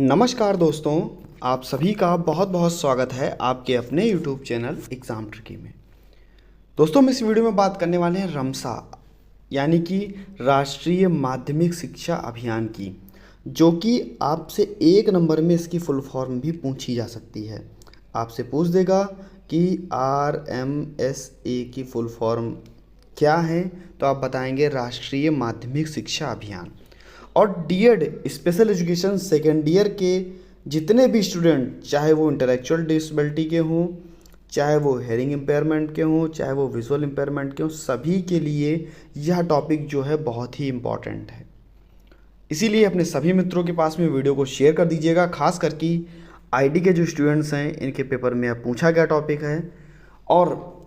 नमस्कार दोस्तों, आप सभी का बहुत बहुत स्वागत है आपके अपने YouTube चैनल एग्ज़ाम ट्रिकी में। दोस्तों, हम इस वीडियो में बात करने वाले हैं रमसा यानी कि राष्ट्रीय माध्यमिक शिक्षा अभियान की, जो कि आपसे एक नंबर में इसकी फुल फॉर्म भी पूछी जा सकती है। आपसे पूछ देगा कि RMSA की फुल फॉर्म क्या है, तो आप बताएंगे राष्ट्रीय माध्यमिक शिक्षा अभियान। और D Ed special education second year के जितने भी स्टूडेंट, चाहे वो इंटेलेक्चुअल डिसेबिलिटी के हों, चाहे वो हेयरिंग इम्पेयरमेंट के हों, चाहे वो विजुअल इम्पेयरमेंट के हों, सभी के लिए यह टॉपिक जो है बहुत ही इम्पॉर्टेंट है। इसीलिए अपने सभी मित्रों के पास में वीडियो को शेयर कर दीजिएगा। खास करके आईडी के जो स्टूडेंट्स हैं, इनके पेपर में अब पूछा गया टॉपिक है। और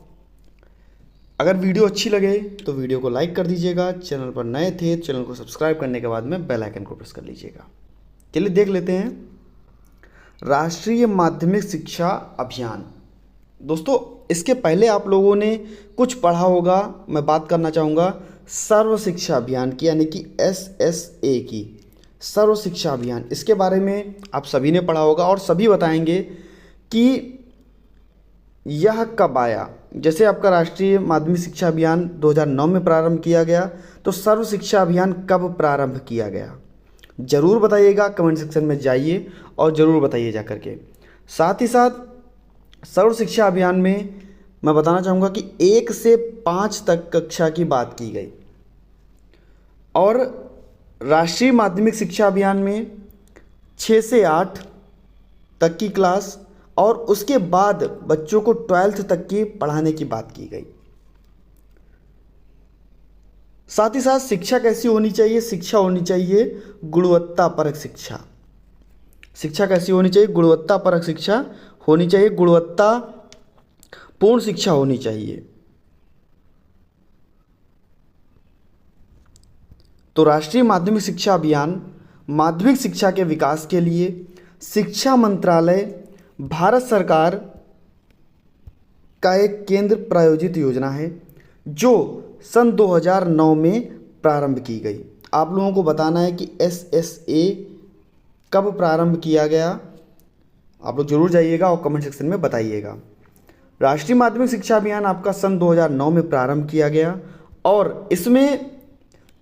अगर वीडियो अच्छी लगे तो वीडियो को लाइक कर दीजिएगा। चैनल पर नए थे, चैनल को सब्सक्राइब करने के बाद में बेल आइकन को प्रेस कर लीजिएगा। चलिए देख लेते हैं राष्ट्रीय माध्यमिक शिक्षा अभियान। दोस्तों, इसके पहले आप लोगों ने कुछ पढ़ा होगा। मैं बात करना चाहूँगा सर्व शिक्षा अभियान की, यानी कि SSA की, सर्व शिक्षा अभियान। इसके बारे में आप सभी ने पढ़ा होगा और सभी बताएंगे कि यह कब आया। जैसे आपका राष्ट्रीय माध्यमिक शिक्षा अभियान 2009 में प्रारंभ किया गया, तो सर्व शिक्षा अभियान कब प्रारंभ किया गया, ज़रूर बताइएगा। कमेंट सेक्शन में जाइए और ज़रूर बताइए जा करके। साथ ही साथ सर्व शिक्षा अभियान में मैं बताना चाहूँगा कि 1 से 5 तक कक्षा की बात की गई, और राष्ट्रीय माध्यमिक शिक्षा अभियान में 6 से 8 तक की क्लास, और उसके बाद बच्चों को 12th तक की पढ़ाने की बात की गई। साथ ही साथ शिक्षा कैसी होनी चाहिए, शिक्षा होनी चाहिए गुणवत्तापरक शिक्षा। शिक्षा कैसी होनी चाहिए, गुणवत्तापरक शिक्षा होनी चाहिए, गुणवत्ता पूर्ण शिक्षा होनी चाहिए। तो राष्ट्रीय माध्यमिक शिक्षा अभियान माध्यमिक शिक्षा के विकास के लिए शिक्षा मंत्रालय, भारत सरकार का एक केंद्र प्रायोजित योजना है, जो सन 2009 में प्रारंभ की गई। आप लोगों को बताना है कि SSA कब प्रारंभ किया गया। आप लोग जरूर जाइएगा और कमेंट सेक्शन में बताइएगा। राष्ट्रीय माध्यमिक शिक्षा अभियान आपका सन 2009 में प्रारंभ किया गया, और इसमें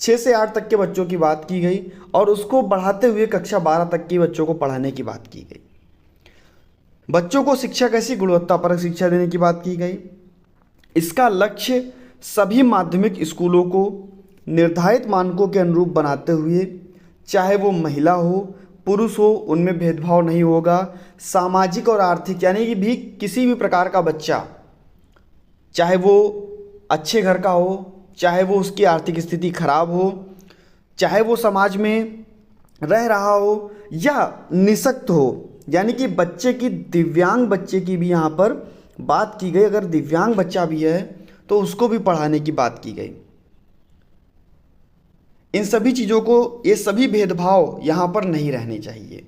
6 से 8 तक के बच्चों की बात की गई, और उसको बढ़ाते हुए कक्षा 12 तक के बच्चों को पढ़ाने की बात की गई। बच्चों को शिक्षा कैसी, गुणवत्तापरक शिक्षा देने की बात की गई। इसका लक्ष्य सभी माध्यमिक स्कूलों को निर्धारित मानकों के अनुरूप बनाते हुए, चाहे वो महिला हो पुरुष हो, उनमें भेदभाव नहीं होगा। सामाजिक और आर्थिक, यानी कि भी किसी भी प्रकार का बच्चा, चाहे वो अच्छे घर का हो, चाहे वो उसकी आर्थिक स्थिति खराब हो, चाहे वो समाज में रह रहा हो या निःशक्त हो, यानी कि बच्चे की, दिव्यांग बच्चे की भी यहाँ पर बात की गई। अगर दिव्यांग बच्चा भी है तो उसको भी पढ़ाने की बात की गई। इन सभी चीज़ों को, ये सभी भेदभाव यहाँ पर नहीं रहने चाहिए।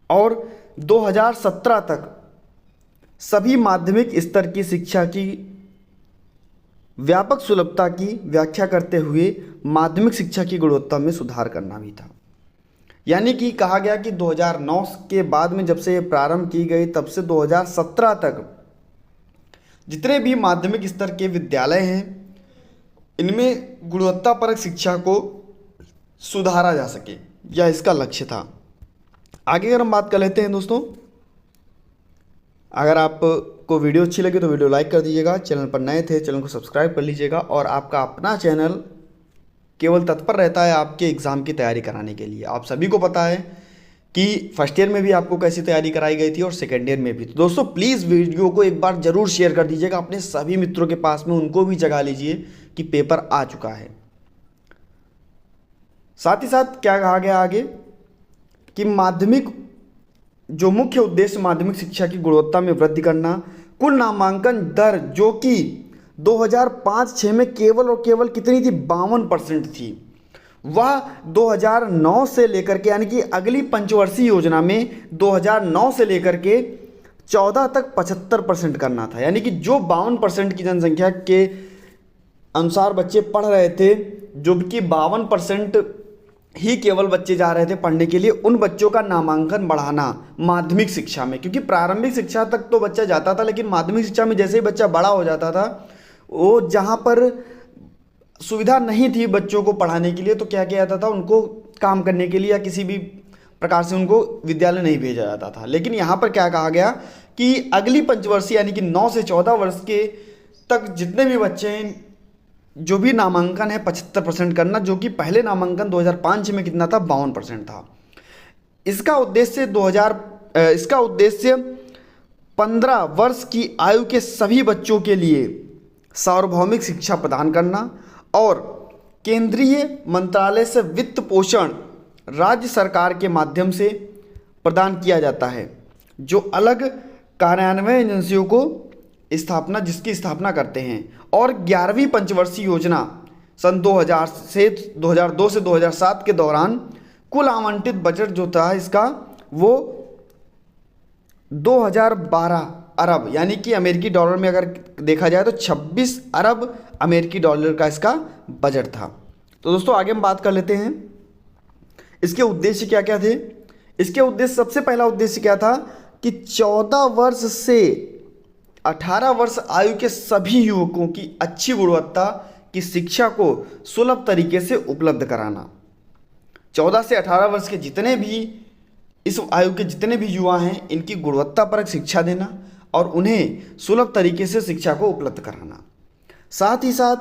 और 2017 तक सभी माध्यमिक स्तर की शिक्षा की व्यापक सुलभता की व्याख्या करते हुए माध्यमिक शिक्षा की गुणवत्ता में सुधार करना भी था। यानी कि कहा गया कि 2009 के बाद में जब से ये प्रारंभ की गई, तब से 2017 तक जितने भी माध्यमिक स्तर के विद्यालय हैं, इनमें गुणवत्तापरक शिक्षा को सुधारा जा सके, यह इसका लक्ष्य था। आगे अगर हम बात कर लेते हैं दोस्तों, अगर आपको वीडियो अच्छी लगी तो वीडियो लाइक कर दीजिएगा। चैनल पर नए थे, चैनल को सब्सक्राइब कर लीजिएगा। और आपका अपना चैनल केवल तत्पर रहता है आपके एग्ज़ाम की तैयारी कराने के लिए। आप सभी को पता है कि फर्स्ट ईयर में भी आपको कैसी तैयारी कराई गई थी और सेकेंड ईयर में भी। तो दोस्तों, प्लीज़ वीडियो को एक बार ज़रूर शेयर कर दीजिएगा अपने सभी मित्रों के पास में, उनको भी जगा लीजिए कि पेपर आ चुका है। साथ ही साथ क्या कहा गया आगे कि माध्यमिक, जो मुख्य उद्देश्य माध्यमिक शिक्षा की गुणवत्ता में वृद्धि करना, कुल नामांकन दर जो कि 2005-06 में केवल और केवल कितनी थी, 52% थी, वह 2009 से लेकर के, यानी कि अगली पंचवर्षीय योजना में 2009 से लेकर के 14 तक 75% करना था। यानी कि जो 52% की जनसंख्या के अनुसार बच्चे पढ़ रहे थे, जो कि 52% ही केवल बच्चे जा रहे थे पढ़ने के लिए, उन बच्चों का नामांकन बढ़ाना माध्यमिक शिक्षा में, क्योंकि प्रारंभिक शिक्षा तक तो बच्चा जाता था, लेकिन माध्यमिक शिक्षा में जैसे ही बच्चा बड़ा हो जाता था, वो जहाँ पर सुविधा नहीं थी बच्चों को पढ़ाने के लिए, तो क्या किया जाता था, उनको काम करने के लिए या किसी भी प्रकार से उनको विद्यालय नहीं भेजा जाता था। लेकिन यहाँ पर क्या कहा गया कि अगली पंचवर्षीय यानी कि 9 से 14 वर्ष के तक जितने भी बच्चे हैं, जो भी नामांकन है 75% करना, जो कि पहले नामांकन 2005 में कितना था, 52% था। इसका उद्देश्य 15 वर्ष की आयु के सभी बच्चों के लिए सार्वभौमिक शिक्षा प्रदान करना और केंद्रीय मंत्रालय से वित्त पोषण राज्य सरकार के माध्यम से प्रदान किया जाता है, जो अलग कार्यान्वयन एजेंसियों को जिसकी स्थापना करते हैं। और 11वीं पंचवर्षीय योजना सन 2002 से 2007 के दौरान कुल आवंटित बजट जो था इसका, वो 2012 अरब यानी कि अमेरिकी डॉलर में अगर देखा जाए तो 26 अरब अमेरिकी डॉलर का इसका बजट था। तो दोस्तों आगे हम बात कर लेते हैं इसके उद्देश्य क्या क्या थे। इसके उद्देश्य, सबसे पहला उद्देश्य क्या था कि 14 वर्ष से 18 वर्ष आयु के सभी युवकों की अच्छी गुणवत्ता की शिक्षा को सुलभ तरीके से उपलब्ध कराना। 14 से 18 वर्ष के जितने भी इस आयु के जितने भी युवा हैं, इनकी गुणवत्तापरक शिक्षा देना और उन्हें सुलभ तरीके से शिक्षा को उपलब्ध कराना। साथ ही साथ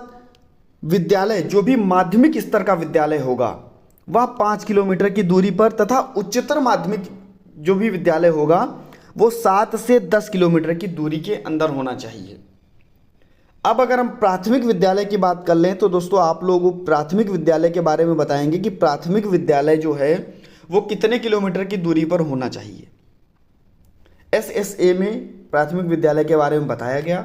विद्यालय, जो भी माध्यमिक स्तर का विद्यालय होगा वह 5 किलोमीटर की दूरी पर, तथा उच्चतर माध्यमिक जो भी विद्यालय होगा वो 7 से 10 किलोमीटर की दूरी के अंदर होना चाहिए। अब अगर हम प्राथमिक विद्यालय की बात कर लें तो दोस्तों आप लोगों को प्राथमिक विद्यालय के बारे में बताएंगे कि प्राथमिक विद्यालय जो है वो कितने किलोमीटर की दूरी पर होना चाहिए। SSA में प्राथमिक विद्यालय के बारे में बताया गया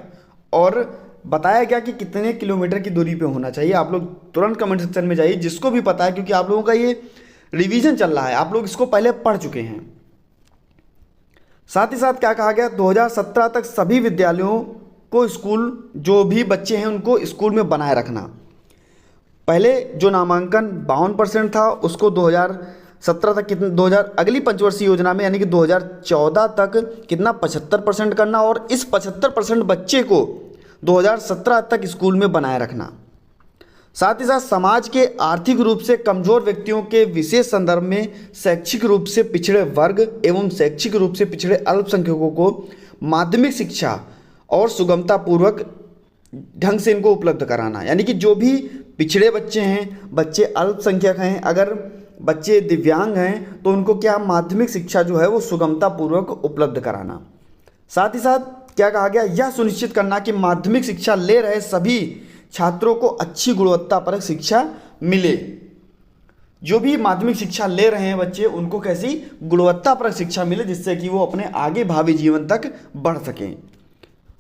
और बताया गया कि कितने किलोमीटर की दूरी पे होना चाहिए। आप लोग तुरंत कमेंट सेक्शन में जाइए जिसको भी पता है, क्योंकि आप लोगों का ये रिवीजन चल रहा है, आप लोग इसको पहले पढ़ चुके हैं। साथ ही साथ क्या कहा गया, 2017 तक सभी विद्यालयों को स्कूल, जो भी बच्चे हैं उनको स्कूल में बनाए रखना। पहले जो नामांकन 52% था उसको 2017 तक कितना, अगली पंचवर्षीय योजना में यानी कि 2014 तक कितना 75% करना और इस 75% बच्चे को 2017 तक स्कूल में बनाए रखना। साथ ही साथ समाज के आर्थिक रूप से कमजोर व्यक्तियों के विशेष संदर्भ में शैक्षिक रूप से पिछड़े वर्ग एवं शैक्षिक रूप से पिछड़े अल्पसंख्यकों को माध्यमिक शिक्षा और सुगमता पूर्वक ढंग से इनको उपलब्ध कराना। यानी कि जो भी पिछड़े बच्चे हैं, बच्चे अल्पसंख्यक हैं, अगर बच्चे दिव्यांग हैं तो उनको क्या माध्यमिक शिक्षा जो है वो सुगमता पूर्वक उपलब्ध कराना। साथ ही साथ क्या कहा गया, यह सुनिश्चित करना कि माध्यमिक शिक्षा ले रहे सभी छात्रों को अच्छी गुणवत्तापरक शिक्षा मिले। जो भी माध्यमिक शिक्षा ले रहे हैं बच्चे, उनको कैसी गुणवत्तापरक शिक्षा मिले जिससे कि वो अपने आगे भावी जीवन तक बढ़ सकें।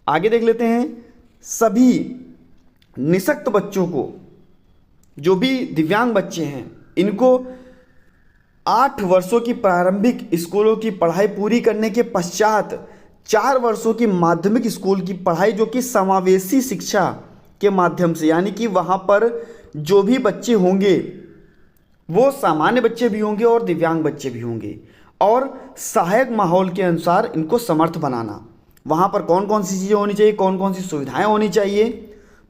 आगे देख लेते हैं, सभी निःशक्त बच्चों को, जो भी दिव्यांग बच्चे हैं, इनको 8 वर्षों की प्रारंभिक स्कूलों की पढ़ाई पूरी करने के पश्चात 4 वर्षों की माध्यमिक स्कूल की पढ़ाई, जो कि समावेशी शिक्षा के माध्यम से, यानी कि वहाँ पर जो भी बच्चे होंगे वो सामान्य बच्चे भी होंगे और दिव्यांग बच्चे भी होंगे, और सहायक माहौल के अनुसार इनको समर्थ बनाना। वहाँ पर कौन कौन सी चीज़ें होनी चाहिए, कौन कौन सी सुविधाएं होनी चाहिए,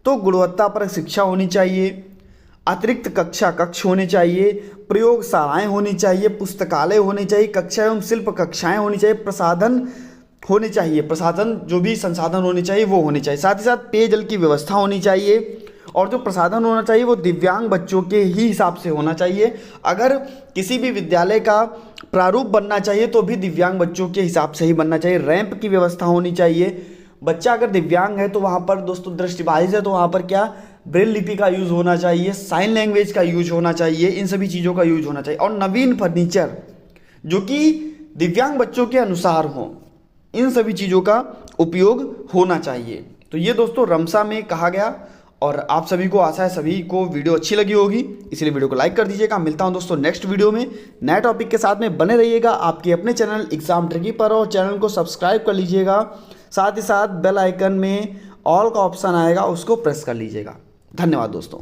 तो गुणवत्तापरक शिक्षा होनी चाहिए, अतिरिक्त कक्ष होने चाहिए, प्रयोगशालाएँ होनी चाहिए, पुस्तकालय होने चाहिए, कक्षा एवं शिल्प कक्षाएँ होनी चाहिए, प्रसाधन होने चाहिए, प्रसाधन जो भी संसाधन होने चाहिए वो होने चाहिए। साथ ही साथ पेयजल की व्यवस्था होनी चाहिए, और जो प्रसाधन होना चाहिए वो दिव्यांग बच्चों के ही हिसाब से होना चाहिए। अगर किसी भी विद्यालय का प्रारूप बनना चाहिए तो भी दिव्यांग बच्चों के हिसाब से ही बनना चाहिए। रैंप की व्यवस्था होनी चाहिए। बच्चा अगर दिव्यांग है तो वहाँ पर दोस्तों दृष्टिबाधित है तो वहाँ पर क्या ब्रेल लिपि का यूज़ होना चाहिए, साइन लैंग्वेज का यूज होना चाहिए, इन सभी चीज़ों का यूज होना चाहिए। और नवीन फर्नीचर जो कि दिव्यांग बच्चों के अनुसार हों, इन सभी चीज़ों का उपयोग होना चाहिए। तो ये दोस्तों रमसा में कहा गया, और आप सभी को आशा है सभी को वीडियो अच्छी लगी होगी, इसलिए वीडियो को लाइक कर दीजिएगा। मिलता हूं दोस्तों नेक्स्ट वीडियो में नए टॉपिक के साथ में। बने रहिएगा आपके अपने चैनल एग्जाम ट्रिकी पर, और चैनल को सब्सक्राइब कर लीजिएगा। साथ ही साथ बेल आइकन में ऑल का ऑप्शन आएगा, उसको प्रेस कर लीजिएगा। धन्यवाद दोस्तों।